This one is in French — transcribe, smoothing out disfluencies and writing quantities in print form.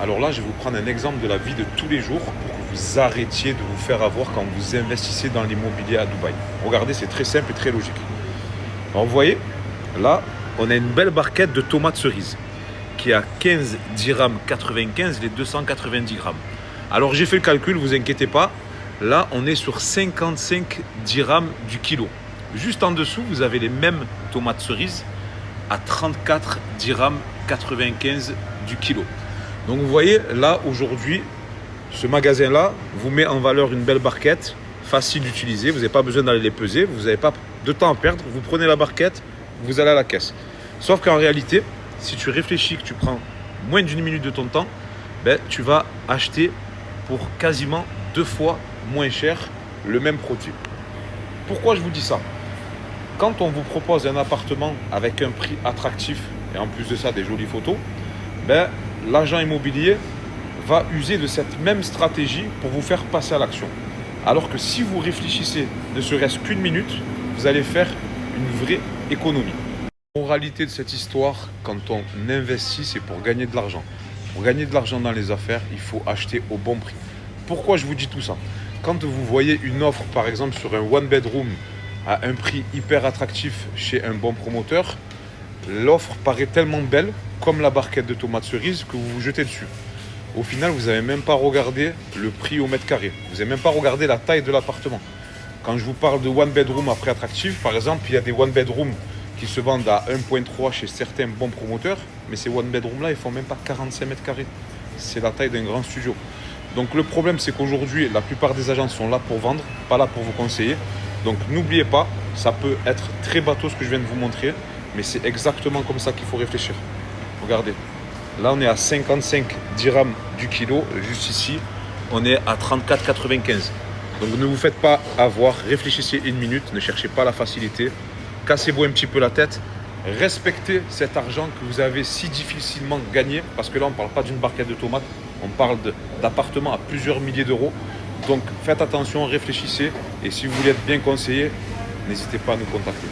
Alors là, je vais vous prendre un exemple de la vie de tous les jours pour que vous arrêtiez de vous faire avoir quand vous investissez dans l'immobilier à Dubaï. Regardez, c'est très simple et très logique. Alors vous voyez, là, on a une belle barquette de tomates cerises qui est à 15 dirhams 95 les 290 grammes. Alors j'ai fait le calcul, vous inquiétez pas. Là, on est sur 55 dirhams du kilo. Juste en dessous, vous avez les mêmes tomates cerises à 34 dirhams 95 du kilo. Donc vous voyez, là, aujourd'hui, ce magasin-là vous met en valeur une belle barquette, facile d'utiliser. Vous n'avez pas besoin d'aller les peser, vous n'avez pas de temps à perdre. Vous prenez la barquette, vous allez à la caisse. Sauf qu'en réalité, si tu réfléchis que tu prends moins d'une minute de ton temps, tu vas acheter pour quasiment 2 fois moins cher le même produit. Pourquoi je vous dis ça? Quand on vous propose un appartement avec un prix attractif et en plus de ça des jolies photos, l'agent immobilier va user de cette même stratégie pour vous faire passer à l'action. Alors que si vous réfléchissez ne serait-ce qu'une minute, vous allez faire une vraie économie. La moralité de cette histoire, quand on investit, c'est pour gagner de l'argent. Pour gagner de l'argent dans les affaires, il faut acheter au bon prix. Pourquoi je vous dis tout ça? Quand vous voyez une offre, par exemple, sur un one bedroom à un prix hyper attractif chez un bon promoteur, l'offre paraît tellement belle, comme la barquette de tomates cerises, que vous vous jetez dessus. Au final, vous n'avez même pas regardé le prix au mètre carré. Vous n'avez même pas regardé la taille de l'appartement. Quand je vous parle de one bedroom à prix attractif, par exemple, il y a des one bedroom qui se vendent à 1,3 chez certains bons promoteurs, mais ces one bedroom là, ils font même pas 45 mètres carrés. C'est la taille d'un grand studio. Donc le problème, c'est qu'aujourd'hui, la plupart des agents sont là pour vendre, pas là pour vous conseiller. Donc n'oubliez pas, ça peut être très bateau ce que je viens de vous montrer, mais c'est exactement comme ça qu'il faut réfléchir. Regardez, là on est à 55 dirhams du kilo, juste ici, on est à 34,95. Donc ne vous faites pas avoir, réfléchissez une minute, ne cherchez pas la facilité, cassez-vous un petit peu la tête, respectez cet argent que vous avez si difficilement gagné, parce que là on ne parle pas d'une barquette de tomates, on parle d'appartements à plusieurs milliers d'euros. Donc faites attention, réfléchissez, et si vous voulez être bien conseillé, n'hésitez pas à nous contacter.